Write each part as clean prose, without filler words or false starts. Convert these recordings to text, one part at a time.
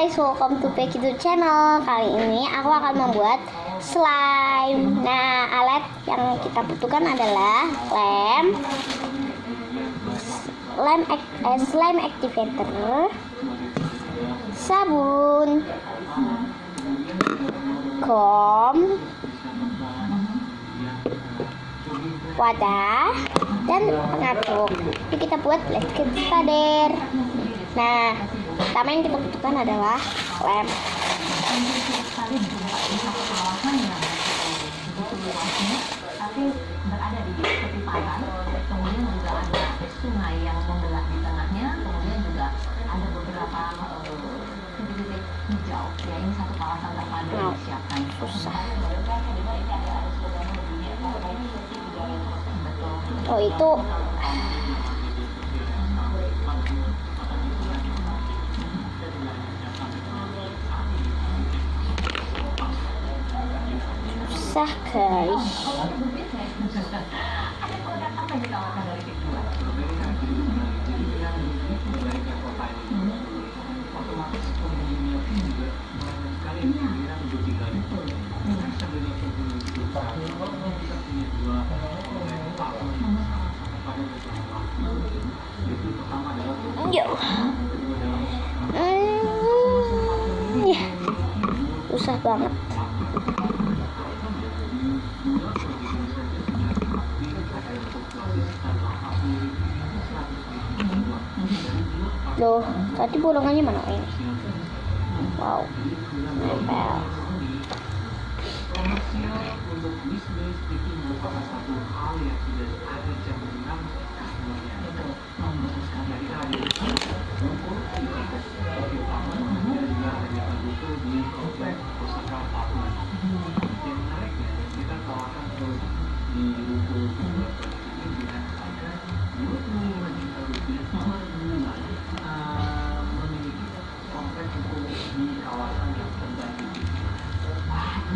guys, welcome to Pekido Channel. Kali ini aku akan membuat slime. Nah, alat yang kita butuhkan adalah slime activator, sabun, gom, wadah, dan pengaduk. Yuk kita buat, let's get started. Nah, pertama yang kita butuhkan adalah lem. Tapi berada di tepi pantai, kemudian juga ada sungai yang membelah di tengahnya, kemudian juga ada beberapa titik-titik hijau. Ya, ini satu kawasan terpadu yang disiapkan. Susah. Betul. Oh, itu susah guys. Ada produk apa yang ditawarkan dari Tik 2? Ya, susah banget. Loh, tadi bolongannya mana ini? Wow, nempel.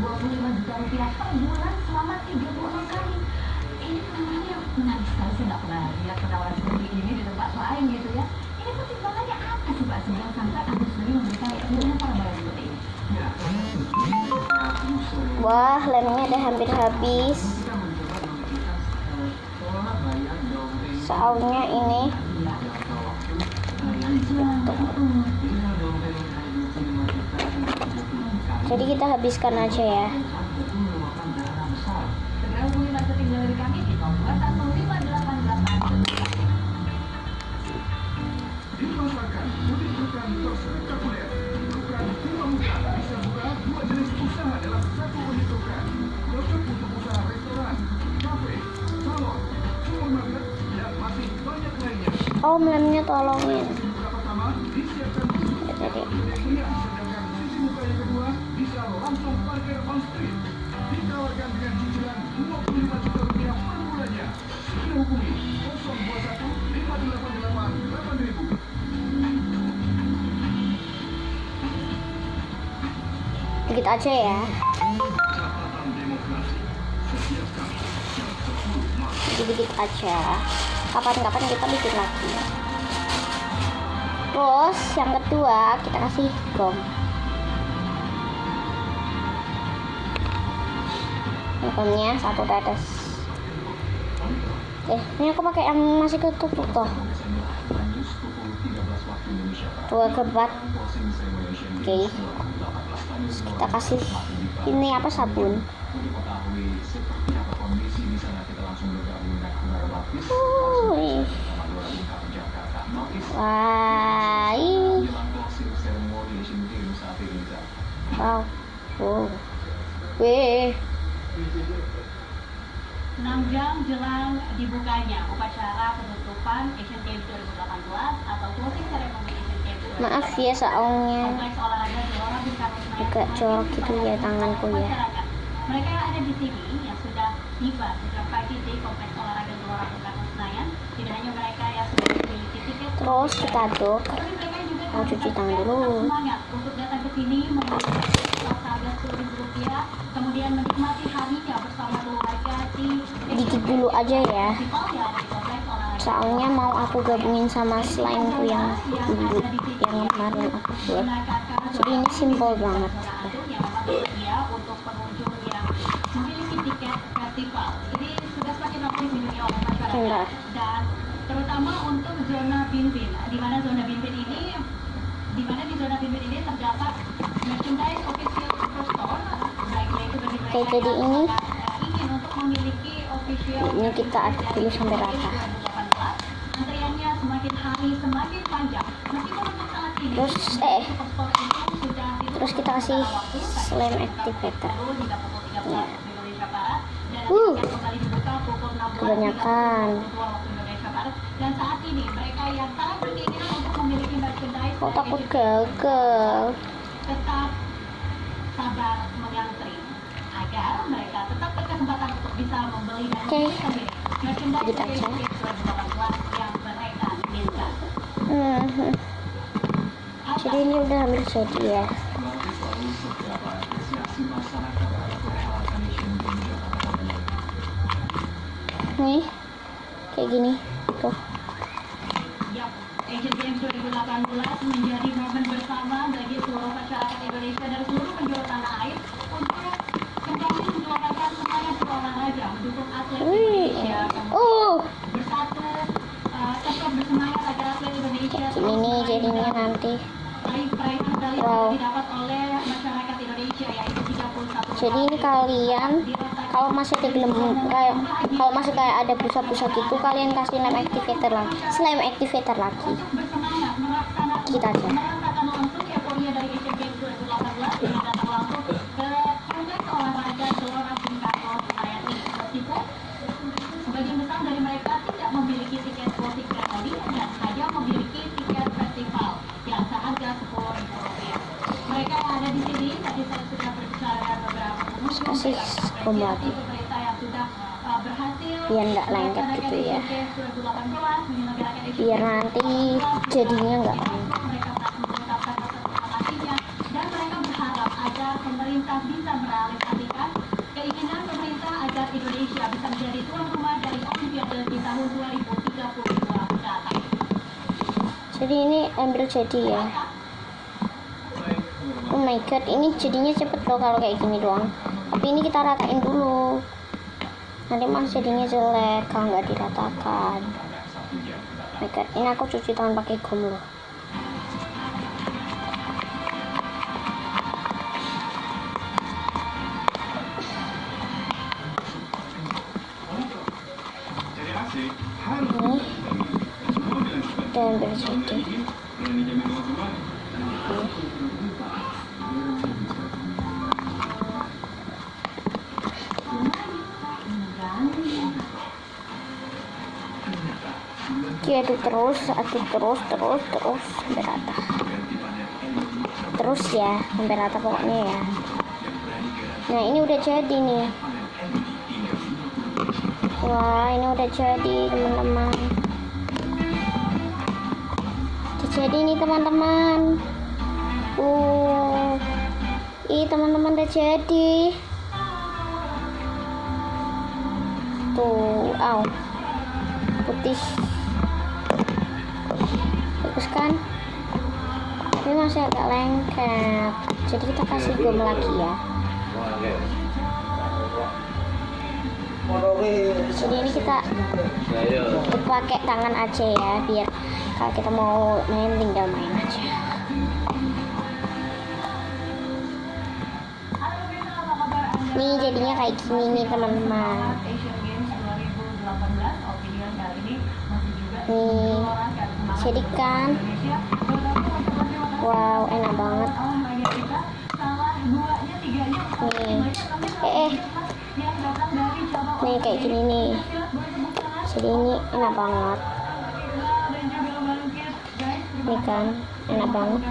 Rp25 juta per bulan selama 36 kali. Ini namanya menarik sekali. Saya nggak pernah lihat penawaran seperti ini di tempat lain gitu ya. Ini pertimbangannya apa sih Pak Sugeng sampai Anda sendiri memberikan kenapa bayar seperti ini? Wah, lemnya udah hampir habis. Soalnya ini jadi kita habiskan aja ya. Segera hubungi Master Tinggal dari kami di 021588. Dipasarkan unit-unit terspektakuler. Bukan cuma buka, bisa buka dua jenis usaha dalam satu unit tukan. Cocok untuk usaha restoran, kafe, salon, supermarket, dan masih banyak lainnya. Oh, lemnya tolongin. Beberapa taman disiapkan khusus Jadi hias, sedangkan sisi muka yang kedua bisa langsung parkir on street. Ditawarkan dengan cicilan Rp25 juta per bulannya. Segera hubungi 021 588 8000. dikit aja ya. Dikit aja. Kapan-kapan kita bikin lagi. Terus yang kedua kita kasih gom. Gomnya satu tetes. Ini aku pakai yang masih ketutup toh. 2 kebat. Oke. Terus kita kasih ini apa, sabun. Wah, wow, wow, weh. 6 jam jelang dibukanya upacara penutupan Asian Games 2018 atau closing ceremony Asian Games 2018. Maaf ya soalnya Kompleks olahraga Gelora Bung Karno Senayan agak jorok gitu ya tanganku ya. masyarakat. Mereka yang ada di sini yang sudah tiba sejak pagi di Kompleks Olahraga Gelora Bung Karno Senayan. Tidak hanya mereka yang sudah memiliki tiket, Terus kita aduk. tapi mereka juga Mau cuci tangan dulu. semangat untuk datang ke sini membeli harga Rp10.000, kemudian menikmati harinya bersama keluarga di Dikit dulu aja ya. festival yang ada di Kompleks Olahraga Soalnya mau aku gabungin sama slimeku yang dulu. yang kemarin aku buat. Jadi ini simpel banget. yang memang tersedia untuk pengunjung yang memiliki tiket festival. Ini sudah semakin ramai diminati oleh masyarakat dan terutama untuk zona Binbin. Di mana zona Binbin ini, di mana di zona Binbin ini terdapat merchandise official superstore, yaitu bagi mereka Oke, jadi ini ingin untuk memiliki official ini kita aduk dulu sampai rata. antriannya semakin hari semakin panjang. Meskipun untuk saat ini Terus superstore itu sudah terus kita kasih slam activator. Ya. Kebanyakan. Dan saat ini mereka yang sangat berkeinginan untuk memiliki merchandise Kok takut gagal? tetap sabar mengantri agar mereka tetap berkesempatan untuk bisa membeli dan Oke. membeli sendiri merchandise Gitu dari aja. Asian 2018 yang mereka inginkan. Mhm. Jadi ini udah hampir jadi ya. melalui selalu seberapa apresiasi masyarakat terhadap perhelatan Asian Games Jakarta kali ini. Nih, kayak gini tuh. Yap, Asian Games 2018 menjadi momen bersama bagi seluruh masyarakat Indonesia dan seluruh penjuru tanah air untuk kembali menyuarakan semangat berolahraga, mendukung atlet Indonesia, bersatu, tetap bersemangat agar atlet Indonesia Ini nih jadinya nanti. peraih medali Wow. didapat oleh masyarakat Indonesia yaitu 31. Jadi ini kalian kalau masih kayak ada busa-busa gitu, kalian kasih slam activator lagi. Bersemangat melaksanakan Kita aja. merasakan langsung euforia dari Asian Games 2018 dengan datang langsung ke kompleks olahraga Gelora Bung Karno Senayan ini. Meskipun sebagian besar dari mereka tidak memiliki tiket closing ceremony dan hanya memiliki tiket festival yang seharga Rp10.000. Mereka yang ada di sini tadi saya sudah berbicara dengan beberapa pengunjung Kasih yang bom mengapresiasi lagi. pemerintah yang sudah berhasil Biar nggak lengket melaksanakan gitu ya. Asian Games 2018, menyelenggarakan Asian Biar Games nanti jadinya nggak lengket. mereka tak mengucapkan rasa terima kasihnya dan mereka berharap agar pemerintah bisa merealisasikan keinginan pemerintah agar Indonesia bisa menjadi tuan rumah dari Olimpiade di tahun 2032 mendatang. Jadi ini hampir jadi ya. Oh my god, ini jadinya cepet loh kalau kayak gini doang. Tapi ini kita ratain dulu. Nanti mas jadinya jelek kalau nggak diratakan. Oh my god, ini aku cuci tangan pakai gum loh. Jadi asik, harus Ini semua dilanjutkan. udah hampir jadi. Berani jamin doang semua. Oke, aduk terus sampai rata. Terus ya, sampai rata pokoknya ya. Nah, ini udah jadi nih. Wah, ini udah jadi teman-teman. Udah jadi nih teman-teman. Ih teman-teman udah jadi. Tuh, putih. Bagus kan? Tapi masih agak lengket. Jadi kita kasih gom lagi ya. Jadi ini kita pakai tangan aja ya, biar kalau kita mau main tinggal main aja. Nih jadinya kayak gini nih teman-teman. Asian Games 2018 opinion kali ini masih juga Nih, jadi kan, Indonesia. wow enak banget. Olahraga kita salah duanya tiganya Nih, nih kayak gini nih. Jadi ini enak banget. Nih kan, enak banget.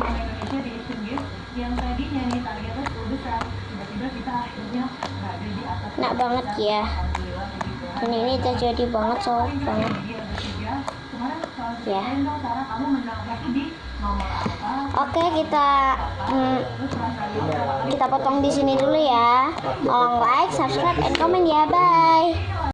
Yang tadinya nih targetnya 10 besar, tiba-tiba kita akhirnya berada di atas. Enak banget ya. Dan ini udah jadi banget, soft banget. Ya. Oke, kita potong di sini dulu ya. Tolong like, subscribe, and comment ya. Bye.